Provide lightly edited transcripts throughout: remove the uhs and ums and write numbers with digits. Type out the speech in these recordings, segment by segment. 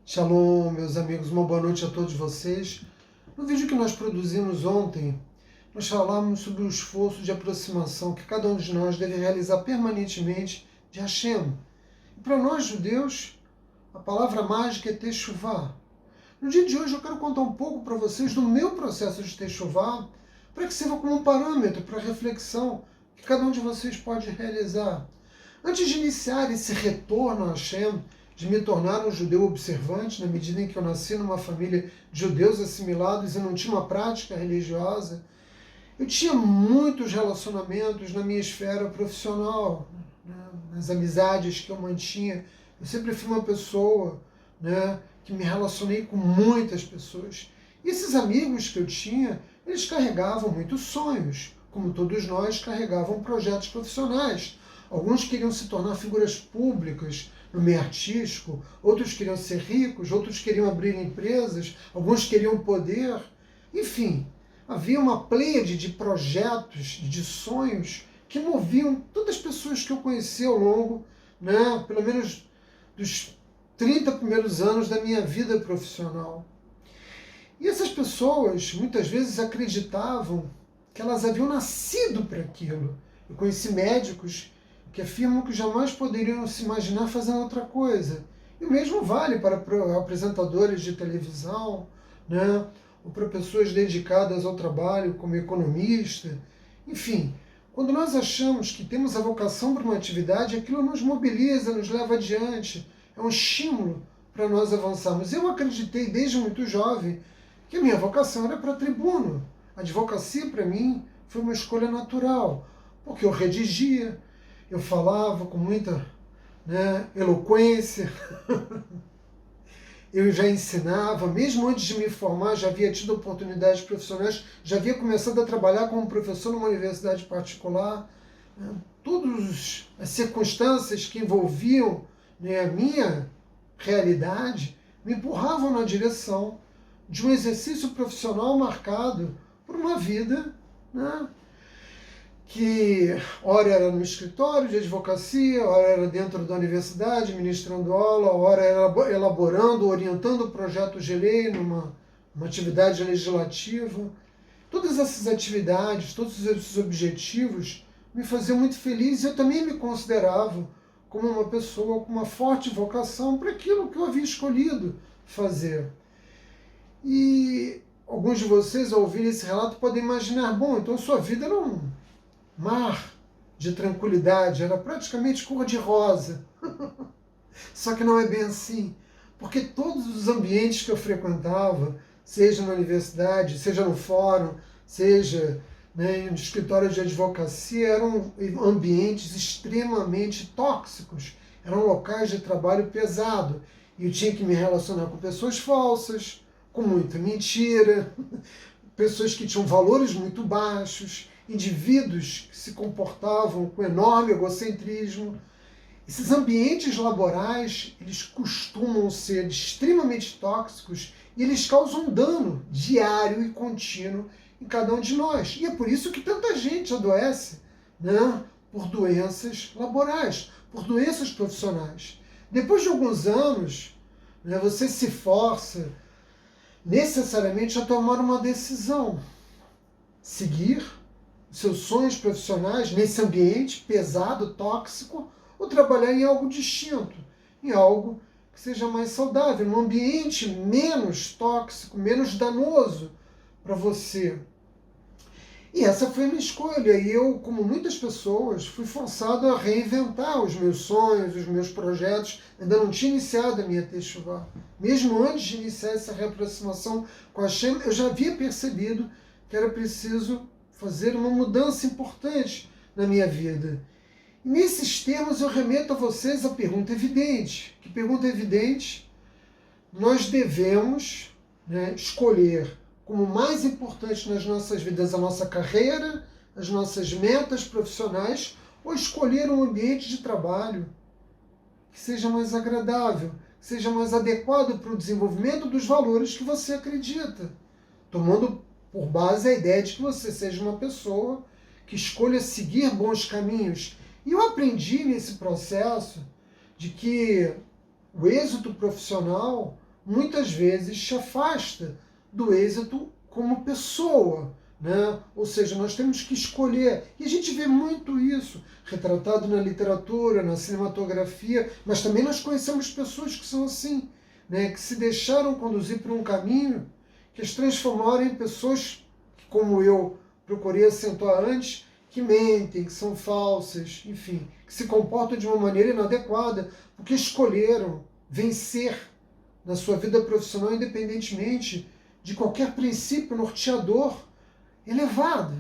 Shalom, meus amigos, uma boa noite a todos vocês. No vídeo que nós produzimos ontem, nós falamos sobre o esforço de aproximação que cada um de nós deve realizar permanentemente de Hashem. E para nós, judeus, a palavra mágica é Teshuvah. No dia de hoje eu quero contar um pouco para vocês do meu processo de Teshuvah, para que sirva como um parâmetro para a reflexão que cada um de vocês pode realizar. Antes de iniciar esse retorno a Hashem, de me tornar um judeu observante, na medida em que eu nasci numa família de judeus assimilados e não tinha uma prática religiosa, eu tinha muitos relacionamentos na minha esfera profissional, né, nas amizades que eu mantinha. Eu sempre fui uma pessoa, né, que me relacionei com muitas pessoas. E esses amigos que eu tinha, eles carregavam muitos sonhos, como todos nós carregavam projetos profissionais. Alguns queriam se tornar figuras públicas no meio artístico, outros queriam ser ricos, outros queriam abrir empresas, alguns queriam poder. Enfim, havia uma pleiade de projetos, de sonhos que moviam todas as pessoas que eu conheci ao longo, né, pelo menos dos 30 primeiros anos da minha vida profissional. E essas pessoas muitas vezes acreditavam que elas haviam nascido para aquilo. Eu conheci médicos que afirmam que jamais poderiam se imaginar fazendo outra coisa. E o mesmo vale para apresentadores de televisão, né? Ou para pessoas dedicadas ao trabalho como economista. Enfim, quando nós achamos que temos a vocação para uma atividade, aquilo nos mobiliza, nos leva adiante. É um estímulo para nós avançarmos. Eu acreditei desde muito jovem que a minha vocação era para tribuno. A advocacia, para mim, foi uma escolha natural, porque eu redigia, eu falava com muita, né, eloquência, eu já ensinava, mesmo antes de me formar, já havia tido oportunidades profissionais, já havia começado a trabalhar como professor numa universidade particular. Né, todas as circunstâncias que envolviam, né, a minha realidade me empurravam na direção de um exercício profissional marcado por uma vida, né, que ora era no escritório de advocacia, ora era dentro da universidade, ministrando aula, ora era elaborando, orientando projetos de lei numa atividade legislativa. Todas essas atividades, todos esses objetivos me faziam muito feliz e eu também me considerava como uma pessoa com uma forte vocação para aquilo que eu havia escolhido fazer. E alguns de vocês, ao ouvir esse relato, podem imaginar, bom, então sua vida era um mar de tranquilidade, era praticamente cor-de-rosa. Só que não é bem assim, porque todos os ambientes que eu frequentava, seja na universidade, seja no fórum, seja, né, no escritório de advocacia, eram ambientes extremamente tóxicos, eram locais de trabalho pesado, e eu tinha que me relacionar com pessoas falsas, com muita mentira, pessoas que tinham valores muito baixos, indivíduos que se comportavam com enorme egocentrismo. Esses ambientes laborais, eles costumam ser extremamente tóxicos e eles causam dano diário e contínuo em cada um de nós. E é por isso que tanta gente adoece, né, por doenças laborais, por doenças profissionais. Depois de alguns anos, né, você se força necessariamente a tomar uma decisão. Seguir seus sonhos profissionais nesse ambiente pesado, tóxico, ou trabalhar em algo distinto, em algo que seja mais saudável, num ambiente menos tóxico, menos danoso para você. E essa foi a minha escolha, e eu, como muitas pessoas, fui forçado a reinventar os meus sonhos, os meus projetos. Ainda não tinha iniciado a minha Teshuvah. Mesmo antes de iniciar essa reaproximação com a Hashem, eu já havia percebido que era preciso fazer uma mudança importante na minha vida. E nesses termos eu remeto a vocês a pergunta evidente. Que pergunta evidente? Nós devemos, né, escolher como mais importante nas nossas vidas a nossa carreira, as nossas metas profissionais, ou escolher um ambiente de trabalho que seja mais agradável, que seja mais adequado para o desenvolvimento dos valores que você acredita, tomando por base a ideia de que você seja uma pessoa que escolha seguir bons caminhos. E eu aprendi nesse processo de que o êxito profissional muitas vezes te afasta do êxito como pessoa, né? Ou seja, nós temos que escolher. E a gente vê muito isso retratado na literatura, na cinematografia, mas também nós conhecemos pessoas que são assim, né? Que se deixaram conduzir por um caminho que as transformaram em pessoas que, como eu procurei acentuar antes, que mentem, que são falsas, enfim, que se comportam de uma maneira inadequada, porque escolheram vencer na sua vida profissional, independentemente de qualquer princípio norteador elevado.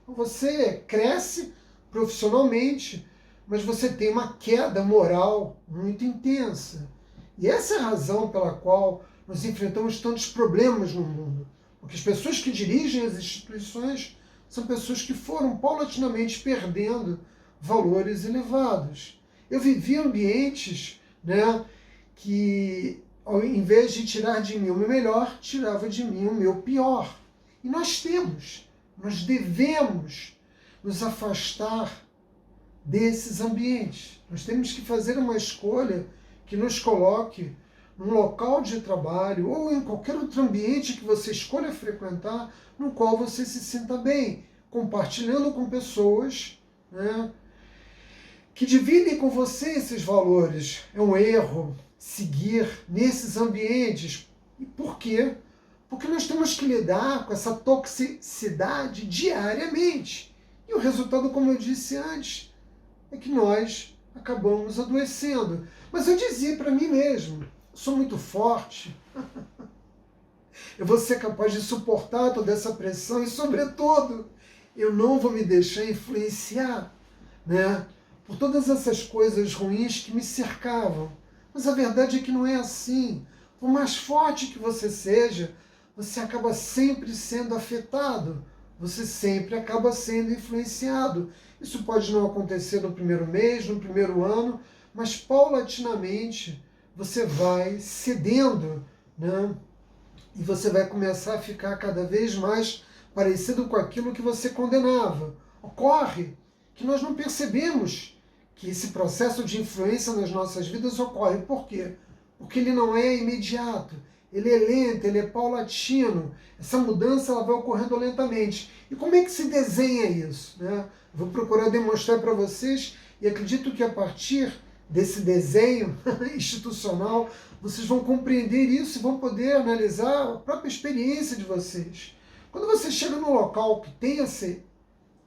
Você cresce profissionalmente, mas você tem uma queda moral muito intensa. E essa é a razão pela qual nós enfrentamos tantos problemas no mundo. Porque as pessoas que dirigem as instituições são pessoas que foram paulatinamente perdendo valores elevados. Eu vivi ambientes, né, que, ao invés de tirar de mim o meu melhor, tirava de mim o meu pior. E nós devemos nos afastar desses ambientes. Nós temos que fazer uma escolha que nos coloque num local de trabalho ou em qualquer outro ambiente que você escolha frequentar, no qual você se sinta bem, compartilhando com pessoas, né, que dividem com você esses valores. É um erro seguir nesses ambientes. E por quê? Porque nós temos que lidar com essa toxicidade diariamente. E o resultado, como eu disse antes, é que nós acabamos adoecendo. Mas eu dizia para mim mesmo, sou muito forte, eu vou ser capaz de suportar toda essa pressão e, sobretudo, eu não vou me deixar influenciar, né, por todas essas coisas ruins que me cercavam. Mas a verdade é que não é assim. Por mais forte que você seja, você acaba sempre sendo afetado, você sempre acaba sendo influenciado. Isso pode não acontecer no primeiro mês, no primeiro ano, mas paulatinamente você vai cedendo, né? E você vai começar a ficar cada vez mais parecido com aquilo que você condenava. Ocorre que nós não percebemos que esse processo de influência nas nossas vidas ocorre. Por quê? Porque ele não é imediato, ele é lento, ele é paulatino. Essa mudança ela vai ocorrendo lentamente. E como é que se desenha isso, né? Vou procurar demonstrar para vocês e acredito que a partir desse desenho institucional vocês vão compreender isso e vão poder analisar a própria experiência de vocês. Quando você chega num local que tem essa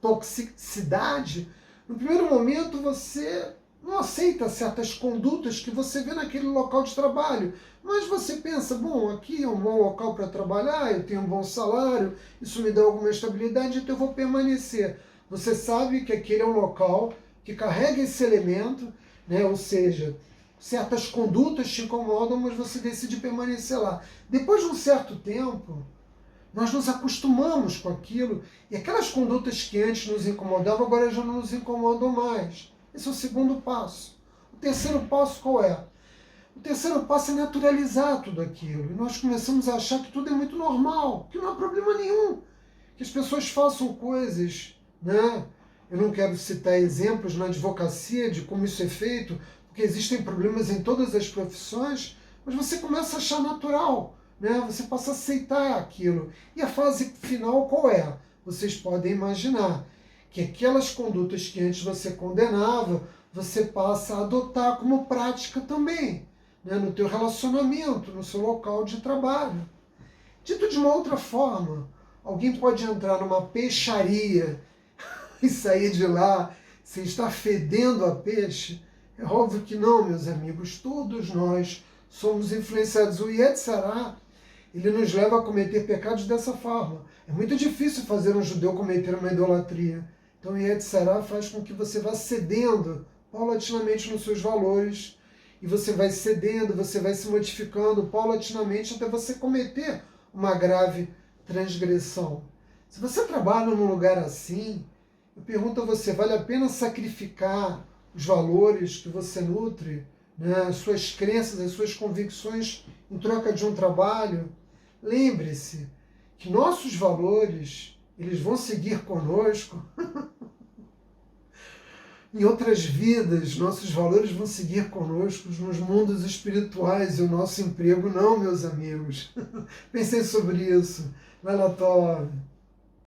toxicidade, no primeiro momento você não aceita certas condutas que você vê naquele local de trabalho, mas você pensa, bom, aqui é um bom local para trabalhar, eu tenho um bom salário, isso me dá alguma estabilidade, então eu vou permanecer. Você sabe que aquele é um local que carrega esse elemento, né? Ou seja, certas condutas te incomodam, mas você decide permanecer lá. Depois de um certo tempo, nós nos acostumamos com aquilo e aquelas condutas que antes nos incomodavam, agora já não nos incomodam mais. Esse é o segundo passo. O terceiro passo qual é? O terceiro passo é naturalizar tudo aquilo. E nós começamos a achar que tudo é muito normal, que não há problema nenhum, que as pessoas façam coisas, né? Eu não quero citar exemplos na advocacia de como isso é feito, porque existem problemas em todas as profissões, mas você começa a achar natural, né? Você passa a aceitar aquilo. E a fase final qual é? Vocês podem imaginar que aquelas condutas que antes você condenava, você passa a adotar como prática também, né? No teu relacionamento, no seu local de trabalho. Dito de uma outra forma, alguém pode entrar numa peixaria e sair de lá sem estar fedendo a peixe? É óbvio que não, meus amigos. Todos nós somos influenciados. O Yetzirah, ele nos leva a cometer pecados dessa forma. É muito difícil fazer um judeu cometer uma idolatria. Então o Yetzirah faz com que você vá cedendo paulatinamente nos seus valores, e você vai cedendo, você vai se modificando paulatinamente até você cometer uma grave transgressão. Se você trabalha num lugar assim, eu pergunto a você, vale a pena sacrificar os valores que você nutre, né, as suas crenças, as suas convicções em troca de um trabalho? Lembre-se que nossos valores, eles vão seguir conosco em outras vidas, nossos valores vão seguir conosco nos mundos espirituais e o nosso emprego não, meus amigos. Pensem sobre isso. Vai lá, Tove.